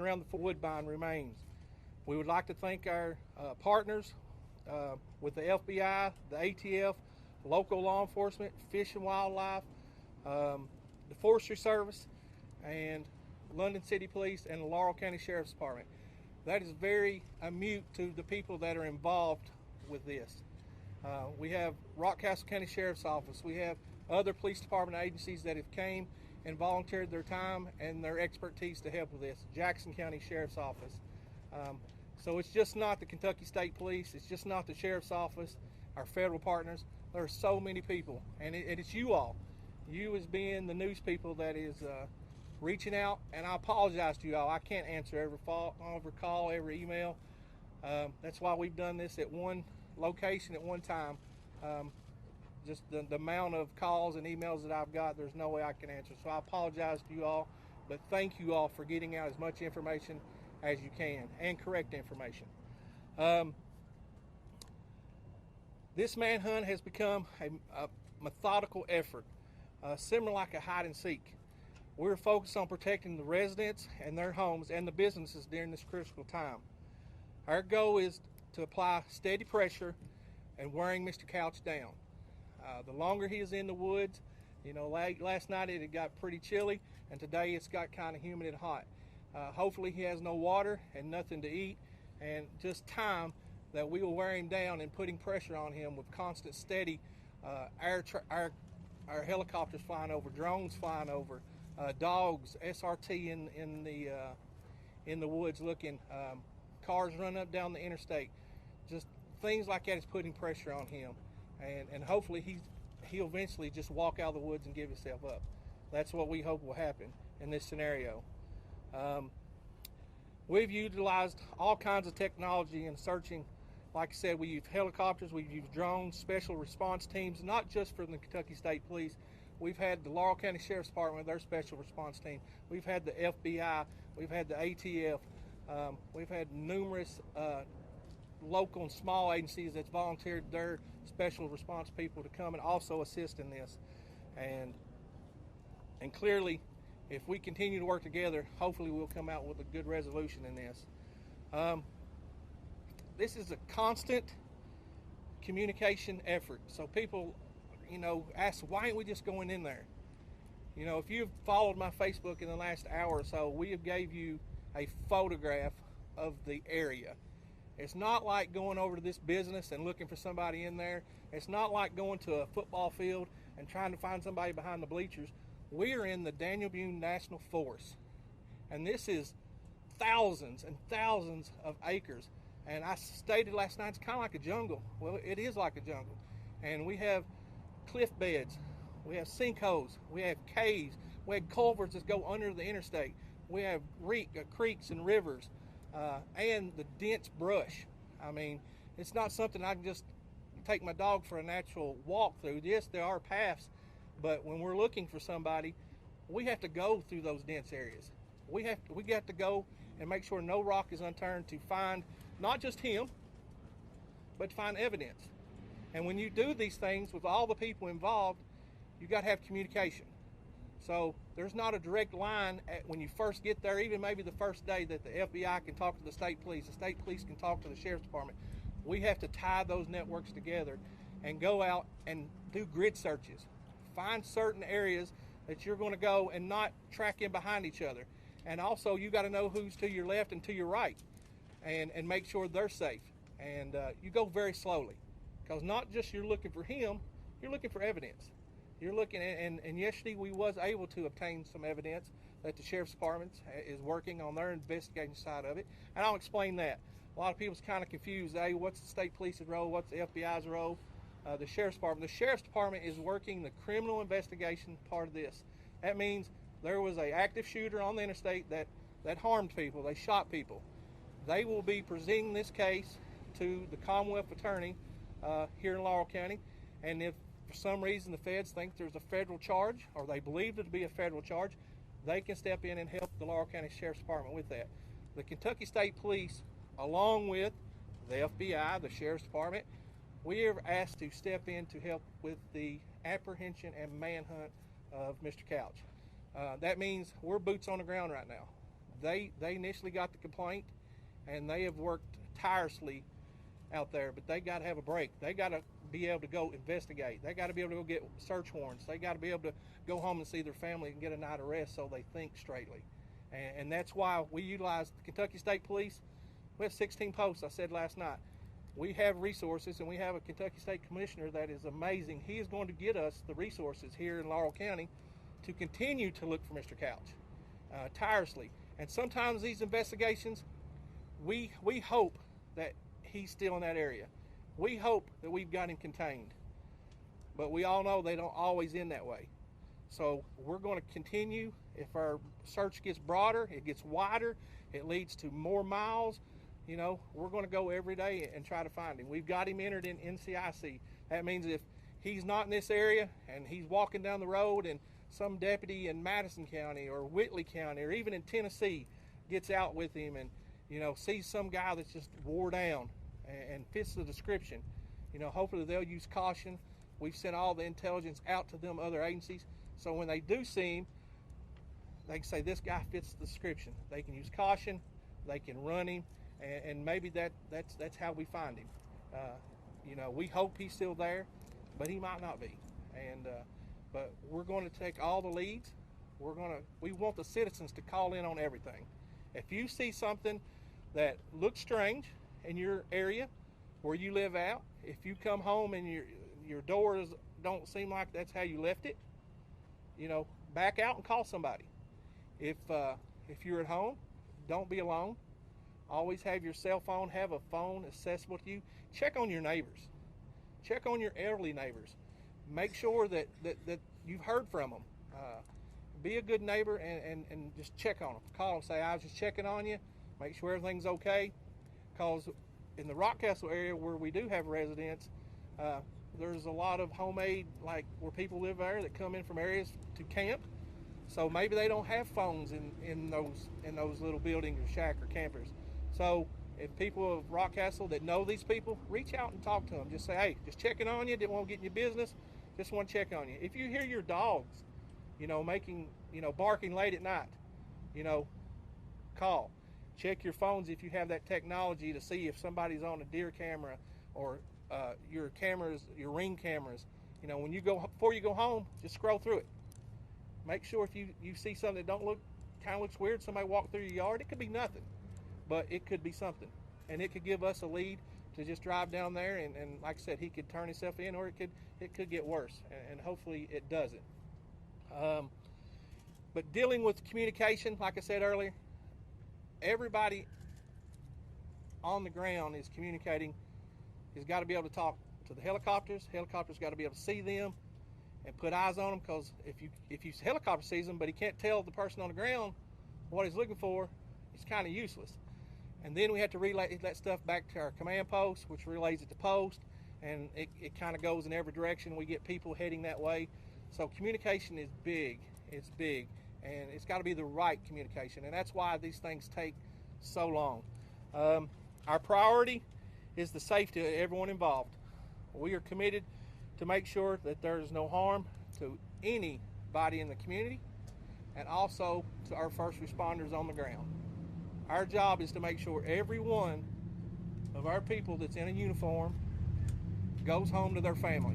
around the Woodbine remains. We would like to thank our partners with the FBI, the ATF, local law enforcement, Fish and Wildlife, the Forestry Service, and London City Police and the Laurel County Sheriff's Department. That is very mute to the people that are involved with this. We have Rockcastle County Sheriff's Office. We have other police department agencies that have came and volunteered their time and their expertise to help with this. Jackson County Sheriff's Office. So it's just not the Kentucky State Police. It's just not the Sheriff's Office, our federal partners. There are so many people, and it's you all. You as being the news people that is reaching out, and I apologize to you all. I can't answer every call, every email. That's why we've done this at one location at one time. Just the amount of calls and emails that I've got, there's no way I can answer. So I apologize to you all, but thank you all for getting out as much information as you can, and correct information. This manhunt has become a methodical effort, similar like a hide and seek. We're focused on protecting the residents and their homes and the businesses during this critical time. Our goal is to apply steady pressure and wearing Mr. Couch down. The longer he is in the woods, last night it got pretty chilly, and today it's got kind of humid and hot. Hopefully he has no water and nothing to eat, and just time that we will wear him down and putting pressure on him with constant, steady our helicopters flying over, drones flying over, dogs, SRT in the woods looking, cars running up down the interstate. Just things like that is putting pressure on him, and hopefully he'll eventually just walk out of the woods and give himself up. That's what we hope will happen in this scenario. We've utilized all kinds of technology in searching. Like I said, we use helicopters, we've used drones, special response teams, not just for the Kentucky State Police. We've had the Laurel County Sheriff's Department, their special response team. We've had the FBI, we've had the ATF, we've had numerous local and small agencies that's volunteered their special response people to come and also assist in this. And clearly, if we continue to work together, hopefully we'll come out with a good resolution in this. This is a constant communication effort. So people, ask, why aren't we just going in there? If you've followed my Facebook in the last hour or so, we have gave you a photograph of the area. It's not like going over to this business and looking for somebody in there. It's not like going to a football field and trying to find somebody behind the bleachers. We are in the Daniel Boone National Forest, and this is thousands and thousands of acres. And I stated last night, it's kind of like a jungle. Well, it is like a jungle. And we have cliff beds, we have sinkholes, we have caves, we have culverts that go under the interstate, we have creeks and rivers, and the dense brush. I mean, it's not something I can just take my dog for a natural walk through. Yes, there are paths, but when we're looking for somebody, we have to go through those dense areas. We got to go and make sure no rock is unturned to find not just him, but to find evidence. And when you do these things with all the people involved, you got to have communication. So there's not a direct line when you first get there, even maybe the first day, that the FBI can talk to the state police can talk to the sheriff's department. We have to tie those networks together and go out and do grid searches. Find certain areas that you're going to go and not track in behind each other. And also, you got to know who's to your left and to your right, and make sure they're safe. And you go very slowly, because not just you're looking for him, you're looking for evidence. You're looking, and yesterday we was able to obtain some evidence that the Sheriff's Department is working on their investigation side of it, and I'll explain that. A lot of people's kind of confused. Hey, what's the state police's role? What's the FBI's role? The Sheriff's Department. The Sheriff's Department is working the criminal investigation part of this. That means there was an active shooter on the interstate that harmed people. They shot people. They will be presenting this case to the Commonwealth Attorney here in Laurel County, and if for some reason the feds think there's a federal charge, or they believe it to be a federal charge, they can step in and help the Laurel County Sheriff's Department with that. The Kentucky State Police, along with the FBI, the Sheriff's Department, we are asked to step in to help with the apprehension and manhunt of Mr. Couch. That means we're boots on the ground right now. They initially got the complaint, and they have worked tirelessly out there, but they got to have a break. They got to be able to go investigate. They got to be able to go get search warrants. They got to be able to go home and see their family and get a night of rest so they think straightly. And that's why we utilize the Kentucky State Police. We have 16 posts, I said last night. We have resources, and we have a Kentucky State Commissioner that is amazing. He is going to get us the resources here in Laurel County to continue to look for Mr. Couch tirelessly. And sometimes these investigations, we hope that he's still in that area. We hope that we've got him contained. But we all know they don't always end that way. So we're going to continue. If our search gets broader, it gets wider, it leads to more miles, you know, we're going to go every day and try to find him. We've got him entered in NCIC. That means if he's not in this area and he's walking down the road and some deputy in Madison County or Whitley County or even in Tennessee gets out with him and, you know, sees some guy that's just wore down and fits the description, you know, hopefully they'll use caution. We've sent all the intelligence out to them other agencies, so when they do see him, they can say this guy fits the description. They can use caution, they can run him, and maybe that's how we find him. You know, we hope he's still there, but he might not be. And but we're going to take all the leads. We want the citizens to call in on everything. If you see something that looks strange in your area where you live out, if you come home and your doors don't seem like that's how you left it, you know, back out and call somebody. If you're at home, don't be alone. Always have your cell phone, have a phone accessible to you. Check on your neighbors. Check on your elderly neighbors. Make sure that you've heard from them. Be a good neighbor and just check on them. Call them, say, I was just checking on you. Make sure everything's okay. Because in the Rockcastle area where we do have residents, there's a lot of homemade, like where people live there that come in from areas to camp. So maybe they don't have phones in those little buildings or shack or campers. So if people of Rockcastle that know these people, reach out and talk to them. Just say, hey, just checking on you. Didn't want to get in your business. Just want to check on you. If you hear your dogs, you know, barking late at night, you know, call. Check your phones if you have that technology to see if somebody's on a deer camera or your cameras, your Ring cameras. You know, before you go home, just scroll through it. Make sure if you see something that kind of looks weird, somebody walked through your yard, it could be nothing, but it could be something. And it could give us a lead to just drive down there and like I said, he could turn himself in, or it could get worse, and hopefully it doesn't. But dealing with communication, like I said earlier, everybody on the ground is communicating, has got to be able to talk to the helicopters. Helicopters got to be able to see them and put eyes on them, because if you helicopter sees them but he can't tell the person on the ground what he's looking for, it's kind of useless. And then we have to relay that stuff back to our command post, which relays it to post, and it kind of goes in every direction. We get people heading that way. So communication is big. It's big, and it's got to be the right communication, and that's why these things take so long. Our priority is the safety of everyone involved. We are committed to make sure that there is no harm to anybody in the community, and also to our first responders on the ground. Our job is to make sure every one of our people that's in a uniform goes home to their family,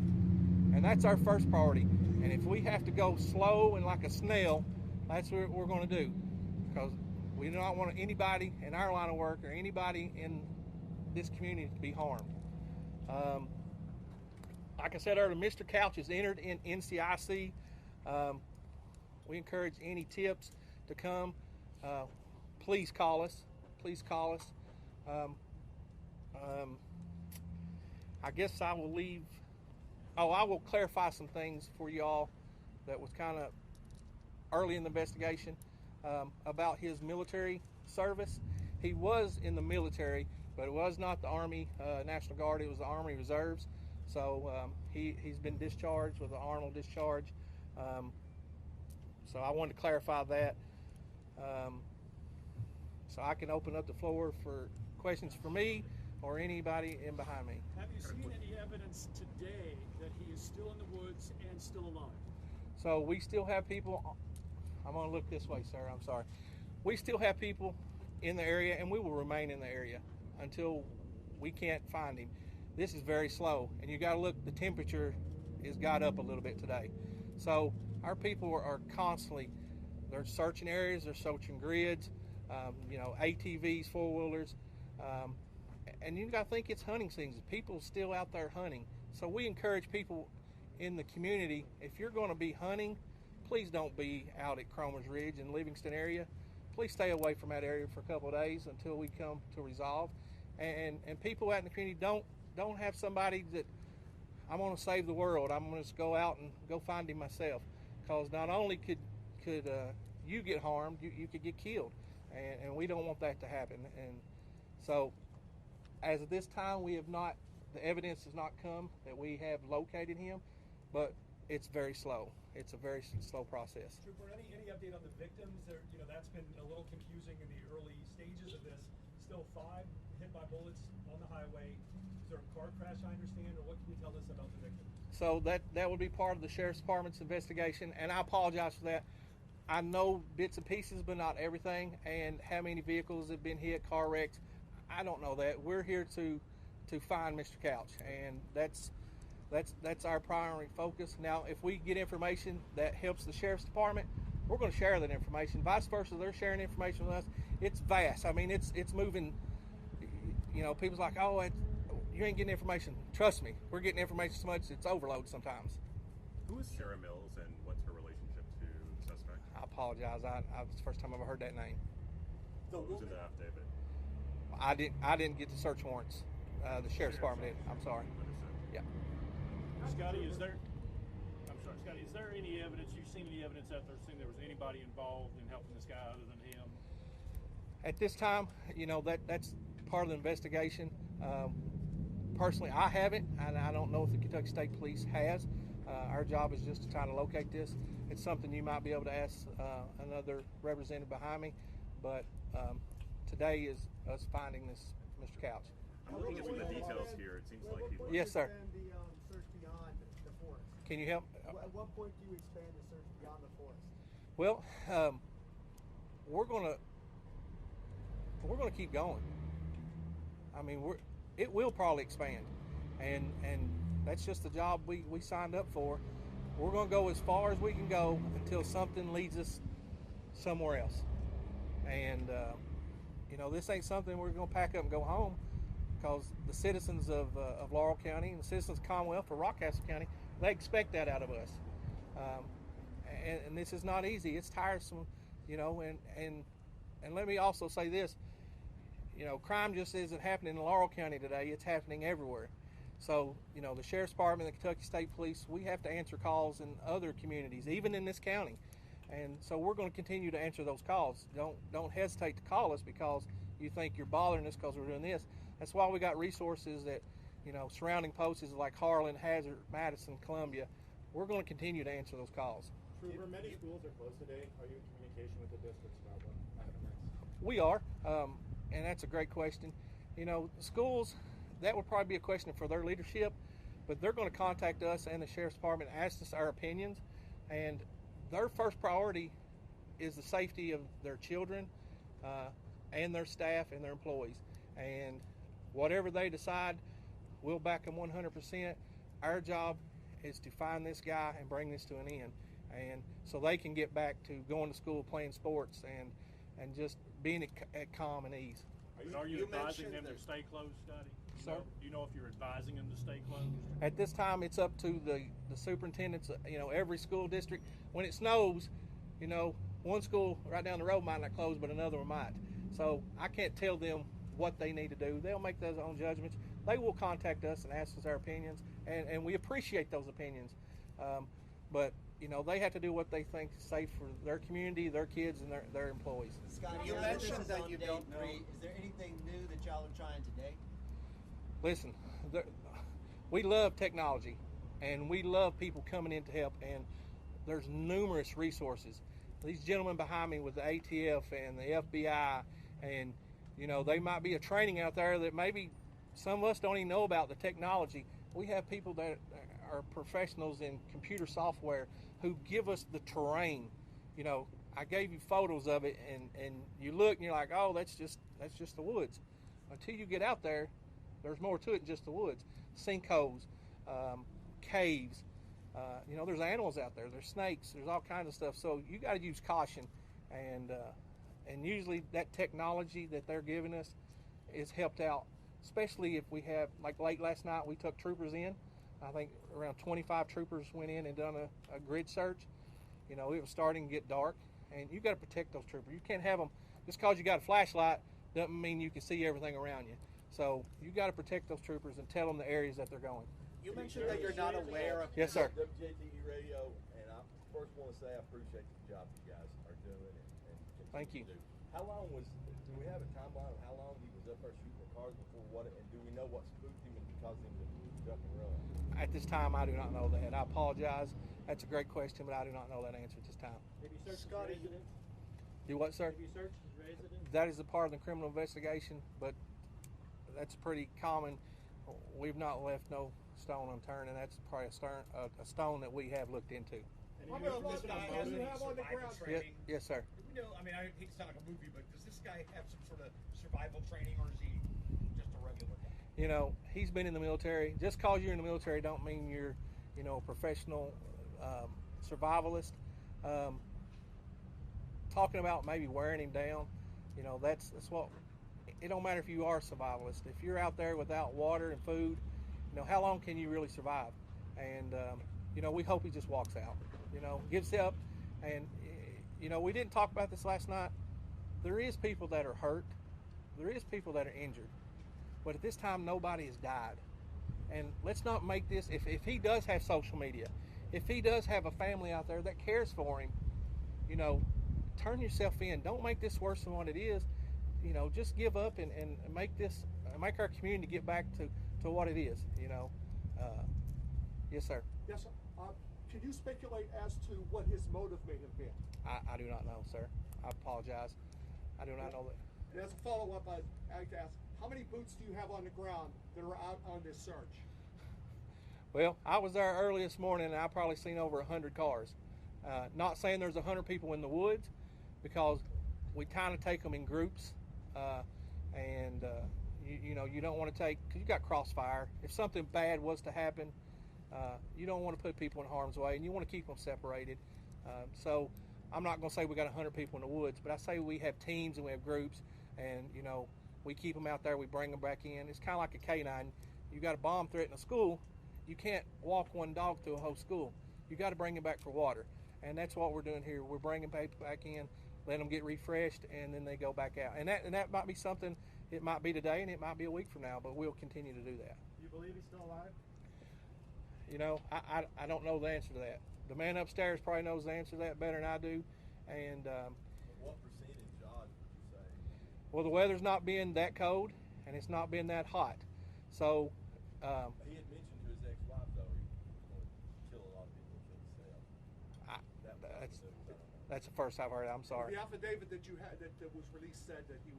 and that's our first priority. And if we have to go slow and like a snail, that's what we're going to do, because we do not want anybody in our line of work or anybody in this community to be harmed. Like I said earlier, Mr. Couch is entered in NCIC. We encourage any tips to come. Please call us. Please call us. I guess I will leave. Oh, I will clarify some things for you all that was kind of early in the investigation about his military service. He was in the military, but it was not the Army National Guard. It was the Army Reserves. So he's been discharged with an honorable discharge. So I wanted to clarify that. So I can open up the floor for questions for me or anybody in behind me. Have you seen any evidence today that he is still in the woods and still alive? So we still have people. I'm going to look this way, sir. I'm sorry. we still have people in the area, and we will remain in the area until we can't find him. This is very slow, and you got to look, the temperature has got up a little bit today. So our people are constantly, they're searching areas, they're searching grids, ATVs, four-wheelers, and you got to think it's hunting season. People are still out there hunting. So we encourage people in the community, if you're going to be hunting, please don't be out at Cromer's Ridge and Livingston area. Please stay away from that area for a couple of days until we come to resolve. And people out in the community don't have somebody that I'm going to save the world. I'm going to just go out and go find him myself, because not only could you get harmed, you could get killed, and we don't want that to happen. And so, as of this time, the evidence has not come that we have located him, but it's very slow. It's a very slow process. Trooper, any update on the victims? That's been a little confusing in the early stages of this. Still 5 hit by bullets on the highway. Is there a car crash, I understand, or what can you tell us about the victims? So that would be part of the Sheriff's Department's investigation, and I apologize for that. I know bits and pieces, but not everything, and how many vehicles have been hit, car wrecks, I don't know that. We're here to find Mr. Couch, and that's our primary focus. Now, if we get information that helps the Sheriff's Department, we're going to share that information. Vice versa, they're sharing information with us. It's vast. I mean, it's moving. People's like, oh, you ain't getting information. Trust me, we're getting information so much it's overload sometimes. Who is Sarah Mills, and what's her relationship to the suspect? I apologize. It's the first time I've ever heard that name. So who's in the affidavit? I didn't get the search warrants. The Sheriff's Department did. I'm sorry. Understood. Yeah. Scotty, is there any evidence, you've seen any evidence out there saying there was anybody involved in helping this guy other than him? At this time, that's part of the investigation. Personally, I haven't, and I don't know if the Kentucky State Police has. Our job is just to try to locate this. It's something you might be able to ask another representative behind me, but today is us finding this Mr. Couch. I'm looking at some of the details here. It seems like he Yes, sir. Expand the search beyond the forest? Can you help? At what point do you expand the search beyond the forest? Well, we're gonna keep going. I mean, it will probably expand, and that's just the job we signed up for. We're gonna go as far as we can go until something leads us somewhere else. And this ain't something we're gonna pack up and go home, because the citizens of Laurel County and the citizens of Commonwealth or Rockcastle County, they expect that out of us. And this is not easy. It's tiresome, and let me also say this. Crime just isn't happening in Laurel County today. It's happening everywhere. So, the Sheriff's Department, the Kentucky State Police, we have to answer calls in other communities, even in this county. And so we're going to continue to answer those calls. Don't hesitate to call us because you think you're bothering us because we're doing this. That's why we got resources that, surrounding posts like Harlan, Hazard, Madison, Columbia. We're going to continue to answer those calls. Trooper, many schools are closed today. Are you in communication with the districts about what happened next? We are, and that's a great question. Schools, that would probably be a question for their leadership, but they're going to contact us and the Sheriff's Department, ask us our opinions, and their first priority is the safety of their children and their staff and their employees. And whatever they decide, we'll back them 100%. Our job is to find this guy and bring this to an end, and so they can get back to going to school, playing sports, and just being at calm and ease. Are you advising them to stay closed, Scotty? Sir? Do you know if you're advising them to stay closed? At this time, it's up to the superintendents. Every school district. When it snows, one school right down the road might not close, but another one might. So I can't tell them what they need to do. They'll make their own judgments. They will contact us and ask us our opinions, and we appreciate those opinions. But they have to do what they think is safe for their community, their kids, and their employees. Scott, You mentioned that you don't know. Is there anything new that y'all are trying today? Listen, we love technology, and we love people coming in to help, and there's numerous resources. These gentlemen behind me with the ATF and the FBI, and they might be a training out there that maybe some of us don't even know about the technology. We have people that are professionals in computer software who give us the terrain. I gave you photos of it, and you look and you're like, oh, that's just the woods. Until you get out there, there's more to it than just the woods. Sinkholes, caves. There's animals out there. There's snakes. There's all kinds of stuff. So you got to use caution, and usually that technology that they're giving us is helped out, especially if we have, like late last night, we took troopers in. I think around 25 troopers went in and done a grid search. It was starting to get dark, and you got to protect those troopers. You can't have them just because you got a flashlight doesn't mean you can see everything around you. So you got to protect those troopers and tell them the areas that they're going. You mentioned that you're not aware of. Yes, sir. WJTE Radio, and I first want to say I appreciate the job you guys are doing and Thank you. continue to do. How long do we have a timeline of how long he was up there shooting the cars before what, and do we know what spooked him and caused him to duck and run? At this time, I do not know that. I apologize. That's a great question, but I do not know that answer at this time. Have you searched his Scotty. residence? Do what, sir? Have you searched his residence? That is a part of the criminal investigation, but that's pretty common. We've not left no stone unturned, and that's probably a stone that we have looked into. How many of this guy has you have on the ground? Yes, sir. I hate to sound like a movie, but does this guy have some sort of survival training, or is he just a regular guy? He's been in the military. Just because you're in the military don't mean you're, a professional survivalist. Talking about maybe wearing him down, that's what. It don't matter if you are a survivalist. If you're out there without water and food, how long can you really survive? And we hope he just walks out. Gives up. And we didn't talk about this last night. There is people that are hurt. There is people that are injured. But at this time, nobody has died. And let's not make this, if he does have social media, if he does have a family out there that cares for him, turn yourself in. Don't make this worse than what it is. Just give up and make our community get back to what it is. Yes, sir. Yes, sir. Can you speculate as to what his motive may have been? I do not know, sir. I apologize. I do not know that. And as a follow-up, I'd like to ask, how many boots do you have on the ground that are out on this search? Well, I was there early this morning, and I probably seen over 100 cars. Not saying there's 100 people in the woods, because we kind of take them in groups, and you don't want to take, because you got crossfire. If something bad was to happen, you don't want to put people in harm's way, and you want to keep them separated. So I'm not going to say we got 100 people in the woods, but I say we have teams and we have groups, and we keep them out there, we bring them back in. It's kind of like a canine. You got a bomb threat in a school, you can't walk one dog through a whole school. You got to bring them back for water, and that's what we're doing here. We're bringing people back in, let them get refreshed, and then they go back out. And that might be something. It might be today, and it might be a week from now, but we'll continue to do that. You believe he's still alive? I don't know the answer to that. The man upstairs probably knows the answer to that better than I do. And What percentage odds would you say? well, the weather's not been that cold, and it's not been that hot. So He had mentioned to his ex-wife, though, he was going to kill a lot of people and kill himself. that's the first I've heard. I'm sorry. The affidavit that you had that was released said that he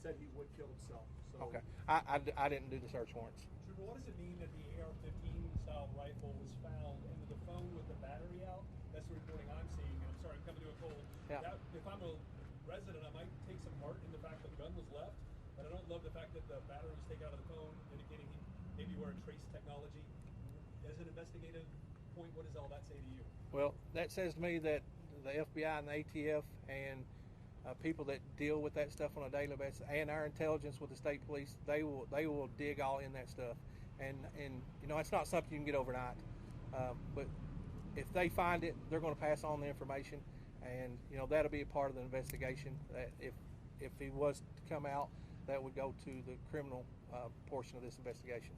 said he would kill himself. So. Okay. I didn't do the search warrants. Trooper, what does it mean that the AR-15 style rifle was found into the phone with the battery out? That's the reporting I'm seeing. And I'm sorry, I'm coming to a cold. Yeah. If I'm a resident, I might take some heart in the fact that the gun was left, but I don't love the fact that the battery was taken out of the phone, indicating maybe we're a trace technology. As an investigative point, what does all that say to you? Well, that says to me that the FBI and the ATF and people that deal with that stuff on a daily basis, and our intelligence with the state police, they will dig all in that stuff, and it's not something you can get overnight. But if they find it, they're going to pass on the information, and that'll be a part of the investigation. That if he was to come out, that would go to the criminal portion of this investigation.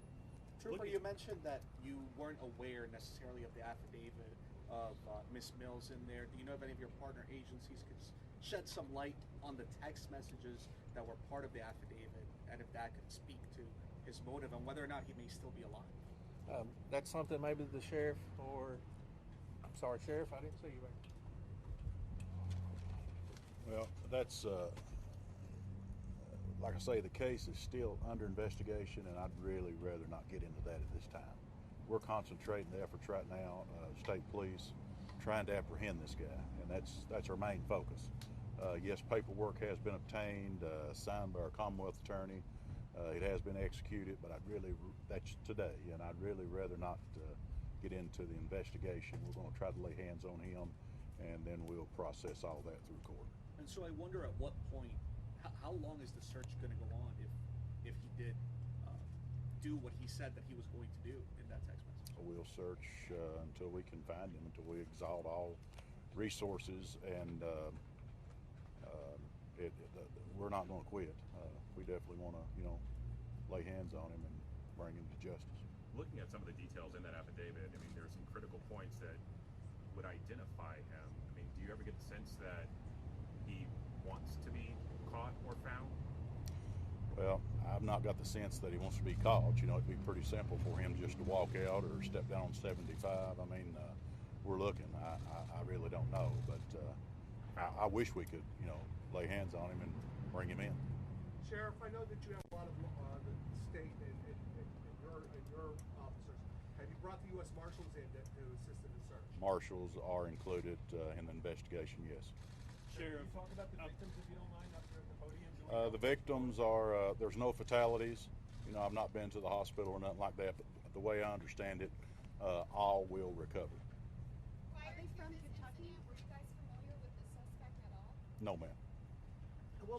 Trooper, you mentioned that you weren't aware necessarily of the affidavit of Ms. Mills in there. Do you know if any of your partner agencies could shed some light on the text messages that were part of the affidavit, and if that could speak to his motive and whether or not he may still be alive? That's something maybe the sheriff or, I'm sorry, Sheriff, I didn't see you back. Well, that's, like I say, the case is still under investigation, and I'd really rather not get into that at this time. We're concentrating the efforts right now, state police, trying to apprehend this guy, and that's our main focus. Yes, paperwork has been obtained, signed by our Commonwealth attorney. It has been executed, but that's today, and I'd really rather not get into the investigation. We're going to try to lay hands on him, and then we'll process all that through court. And so I wonder at what point, how long is the search going to go on if he did do what he said that he was going to do in that text message? We'll search until we can find him, until we exhaust all resources, and we're not going to quit. We definitely want to, lay hands on him and bring him to justice. Looking at some of the details in that affidavit, I mean, there are some critical points that would identify him. I mean, do you ever get the sense that he wants to be caught or found? Well, I've not got the sense that he wants to be caught. It'd be pretty simple for him just to walk out or step down on 75. I mean, we're looking. I really don't know, but I wish we could, lay hands on him and bring him in. Sheriff, I know that you have a lot of the state and your officers. Have you brought the U.S. Marshals in to assist in the search? Marshals are included in the investigation, yes. Sheriff, can you talk about the victims if you don't mind up here at the podium? The victims are, there's no fatalities. I've not been to the hospital or nothing like that, but the way I understand it, all will recover. Are they from Kentucky? Were you guys familiar with the suspect at all? No, ma'am.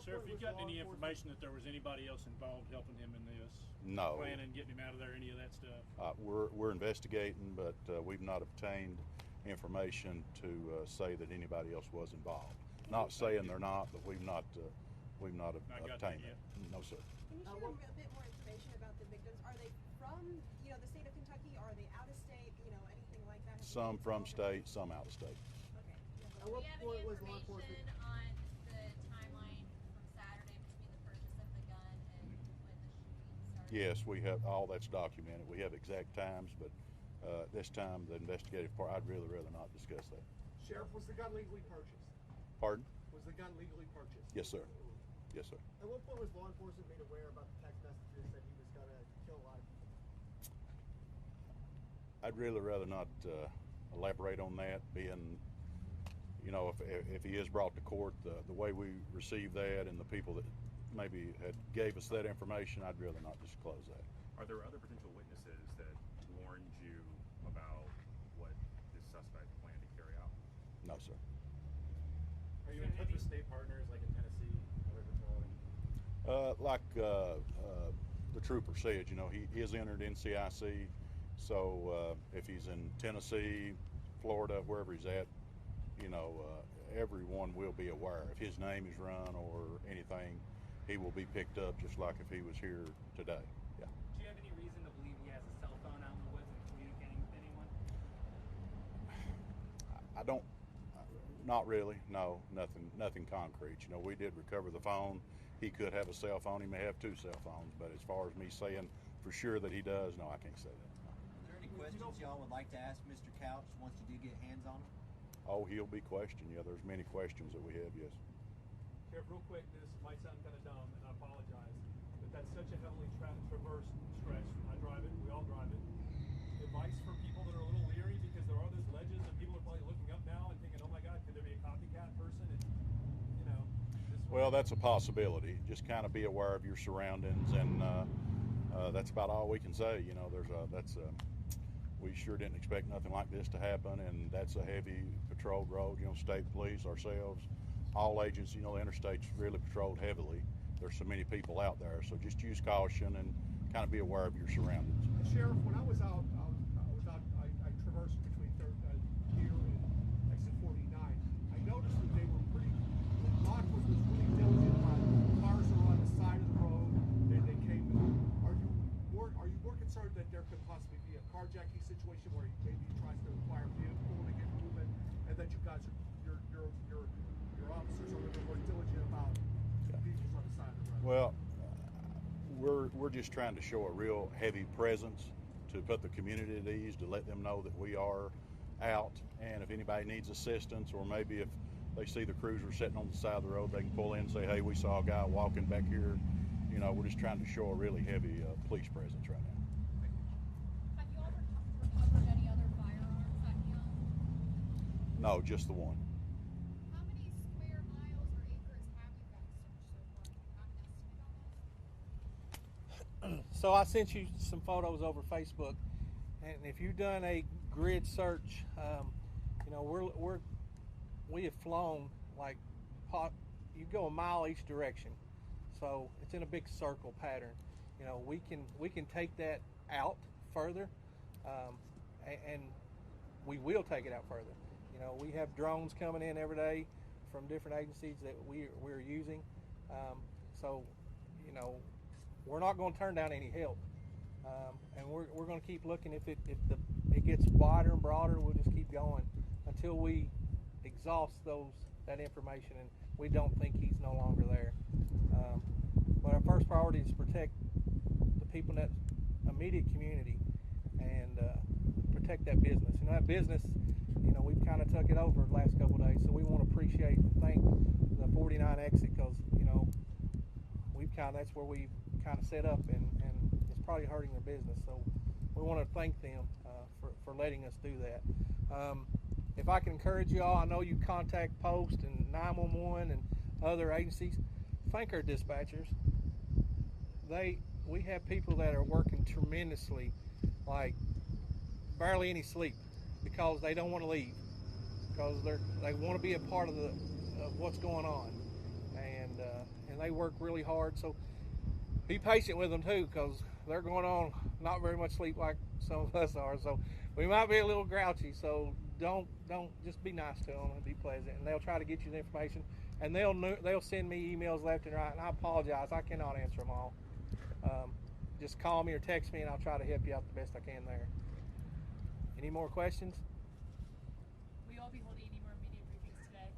Sheriff, you got any information that there was anybody else involved helping him in this? No. Planning, getting him out of there, any of that stuff? We're investigating, but we've not obtained information to say that anybody else was involved. Not saying they're not, but we've not obtained it. No, sir. Can you share a bit more information about the victims? Are they from, the state of Kentucky? Are they out of state? Anything like that? Some from state, some out of state. Okay. At what point was law enforcement? On the timeline from Saturday between the purchase of the gun and when the shooting started? Yes, we have all that's documented. We have exact times, but this time the investigative part, I'd really rather not discuss that. Sheriff, was the gun legally purchased? Pardon? Was the gun legally purchased? Yes, sir. Yes, sir. At what point was law enforcement made aware about the text messages that he was going to kill a lot of people? I'd really rather not elaborate on that, being, if he is brought to court, the way we receive that and the people that maybe gave us that information, I'd rather not disclose that. Are there other potential witnesses that warned you about what this suspect planned to carry out? No, sir. Are you in touch with state partners like in Tennessee, Highway Patrol? Like the trooper said, he is entered NCIC, so if he's in Tennessee, Florida, wherever he's at, everyone will be aware. If his name is run or anything, he will be picked up just like if he was here today. Yeah. Do you have any reason to believe he has a cell phone out in the woods and communicating with anyone? I don't. Not really. No, nothing concrete. We did recover the phone. He could have a cell phone. He may have two cell phones. But as far as me saying for sure that he does, no, I can't say that. No. Are there any questions y'all would like to ask Mr. Couch once you do get hands on him? Oh, he'll be questioned. Yeah, there's many questions that we have, yes. Sheriff, real quick, this might sound kind of dumb, and I apologize, but that's such a heavily traversed stretch. I drive it. We all drive it. Advice for people that are a little leery because there are those ledges, and people are probably looking up now and thinking, "Oh my God, could there be a copycat person?" And Well, that's a possibility. Just kind of be aware of your surroundings, and that's about all we can say. We sure didn't expect nothing like this to happen, and that's a heavy patrolled road. State police, ourselves, all agents. The Interstate's really patrolled heavily. There's so many people out there, so just use caution and kind of be aware of your surroundings. Sheriff, when I was out, I traversed between here and exit 49. I noticed that they were law enforcement was really diligent about cars that were on the side of the road. They came. Are you more concerned that there could possibly be a carjacking situation where maybe he tries to acquire a vehicle to get movement, and that you guys, your officers are a little more diligent about vehicles on the side of the road? Well, we're just trying to show a real heavy presence to put the community at ease, to let them know that we are out, and if anybody needs assistance, or maybe if they see the cruiser sitting on the side of the road, they can pull in and say, "Hey, we saw a guy walking back here." We're just trying to show a really heavy police presence right now. Have you ever recovered any other firearms that he owned? No, just the one. How many square miles or acres have you guys searched so far? Do you have an estimate on that? So I sent you some photos over Facebook, and if you've done a grid search, you know we have flown like you go a mile each direction, so it's in a big circle pattern. You know, we can take that out further, and we will take it out further. You know, we have drones coming in every day from different agencies that we're using, so you know, we're not going to turn down any help, and we're going to keep looking. If it gets wider and broader, we'll just keep going until we exhaust that information and we don't think he's no longer there. But our first priority is to protect the people in that immediate community and protect that business. You know, that business, you know, we've kind of took it over the last couple of days, so we want to appreciate and thank the 49 exit, because you know that's where we kind of set up, and it's probably hurting their business. So we want to thank them for letting us do that. If I can encourage you all, I know you contact Post and 911 and other agencies. Thank our dispatchers. We have people that are working tremendously, like barely any sleep, because they don't want to leave, because they want to be a part of what's going on, and they work really hard. So be patient with them too, because they're going on not very much sleep like some of us are. So we might be a little grouchy. So don't just be nice to them and be pleasant, and they'll try to get you the information, and they'll send me emails left and right. And I apologize, I cannot answer them all. Just call me or text me, and I'll try to help you out the best I can there. Any more questions? Will you all be holding any more media briefings today?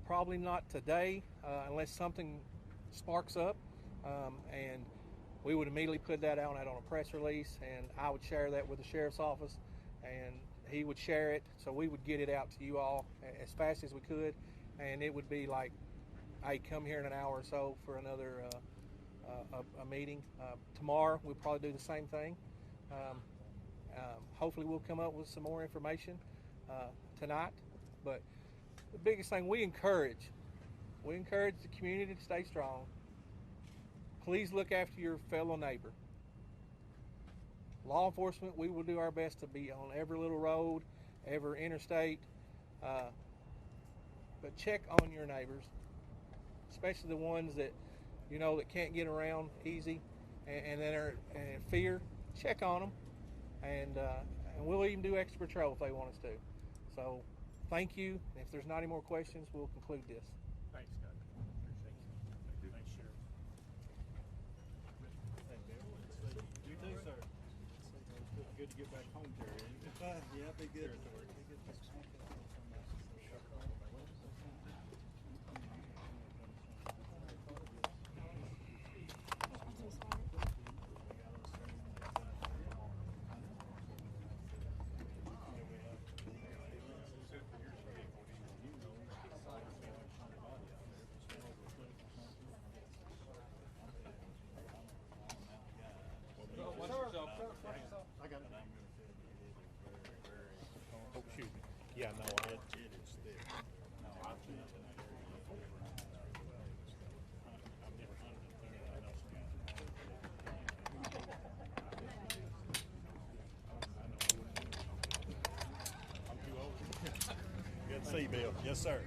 Probably not today, unless something sparks up, and we would immediately put that out on a press release, and I would share that with the sheriff's office, and he would share it, so we would get it out to you all as fast as we could, and it would be like, hey, come here in an hour or so for another a meeting. Tomorrow we'll probably do the same thing. Hopefully we'll come up with some more information tonight, but the biggest thing, we encourage the community to stay strong. Please look after your fellow neighbor. Law enforcement, we will do our best to be on every little road, every interstate, but check on your neighbors, especially the ones that you know that can't get around easy and that are in fear. Check on them, and we'll even do extra patrol if they want us to. So thank you. If there's not any more questions, we'll conclude this. Thanks, Scott. Appreciate it. Thanks, Sheriff. You too, sir. Good to get back home, Terry. Yeah, be good. I got it. Oh, shoot. Yeah, no, it is thick. No, I've been to I've never hunted it there. I know some guys. I'm too old. Good to see you, Bill. Yes, sir.